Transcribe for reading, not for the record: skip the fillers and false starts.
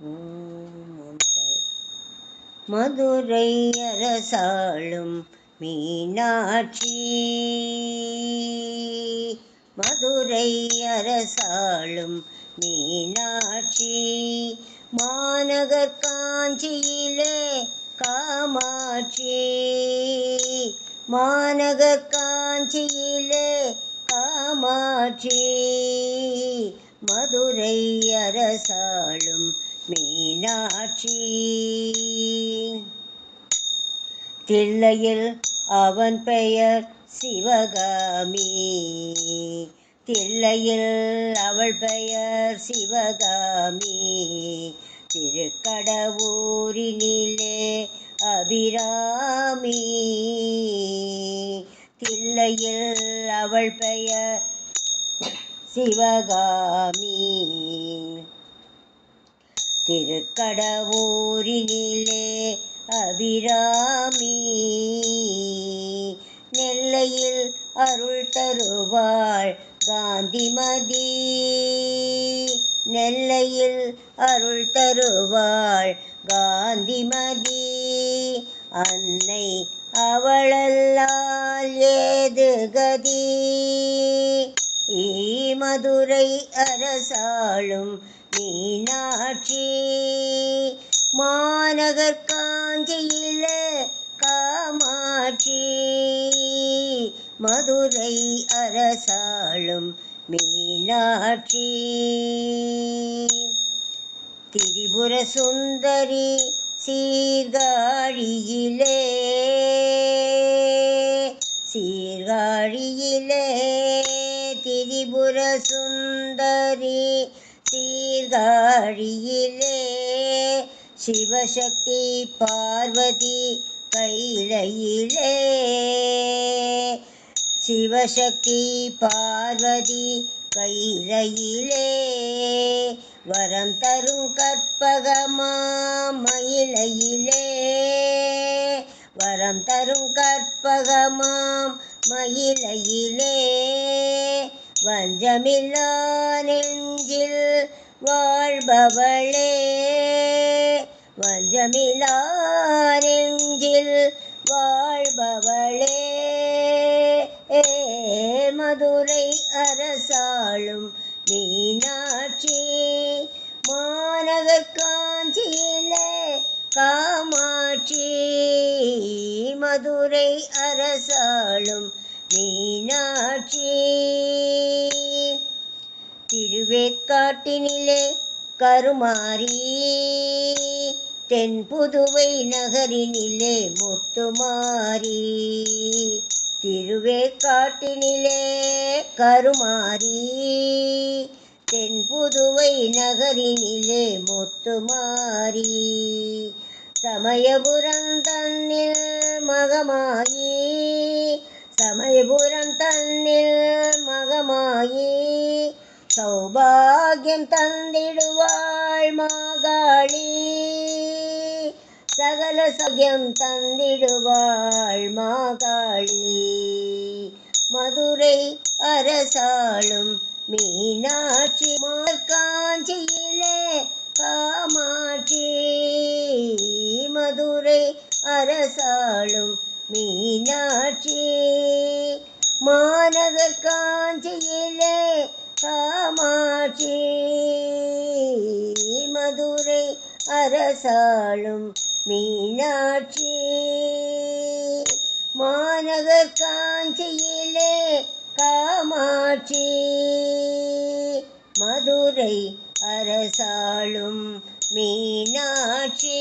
ஓம் சாய். மதுரை அரசாளும் மீனாட்சி, மதுரை அரசாளும் மீனாட்சி, மாநகர் காஞ்சியிலே காமாட்சி, மாநகர் காஞ்சியிலே காமாட்சி, மதுரை அரசாளும் மீனாட்சி. தில்லையில் அவன் பெயர் சிவகாமி, தில்லையில் அவள் பெயர் சிவகாமி, திருக்கடவூரினிலே அபிராமி, தில்லையில் அவள் பெயர் சிவகாமி, திருக்கடவூரினிலே அபிராமி, நெல்லையில் அருள் தருவாள் காந்திமதி, நெல்லையில் அருள் தருவாள் காந்திமதி, அன்னை அவளல்லால் ஏது கதி, மதுரை அரசாளும் மீனாட்சி, மாநகர் காஞ்சியிலே காமாட்சி, மதுரை அரசாளும் மீனாட்சி. திரிபுர சுந்தரி சீர்காழியிலே, சீர்காழியிலே திரிபுர சுந்தரி சீர்காழியிலே, சிவசக்தி பார்வதி கைலையிலே, சிவசக்தி பார்வதி கைலையிலே, வரம் தரும் கற்பகமாம் மயிலையிலே, வரம் தரும் கற்பகமாம் மயிலையிலே, வஞ்சமில்லா நெஞ்சில் வாழ்பவளே, வஞ்சமில்லா நெஞ்சில் வாழ்பவளே, மதுரை அரசாளும் மீனாட்சி, மாநகர் காஞ்சியிலே காமாட்சி, மதுரை அரசாளும் மீனாட்சி. திருவேற்காட்டினிலே கருமாரி, தென்புதுவை நகரினிலே முத்துமாரி, திருவேற்காட்டினிலே கருமாரி, தென்புதுவை நகரினிலே முத்துமாரி, சமயபுரம் தன்னில் மகமாயி, சமயபுரம் தன்னில் மகமாயி, சௌபாகியம் தந்திடுவாள் மாகாளி, சகல சௌக்கியம் தந்திடுவாள் மாகாளி, மதுரை அரசாளும் மீனாட்சி, காஞ்சியிலே காமாட்சி, மதுரை அரசாளும் மீனாட்சி, மாநகர் காஞ்சியிலே காமாட்சி, மதுரை அரசாளும் மீனாட்சி, மாநகர் காஞ்சியிலே காமாட்சி, மதுரை அரசாளும் மீனாட்சி.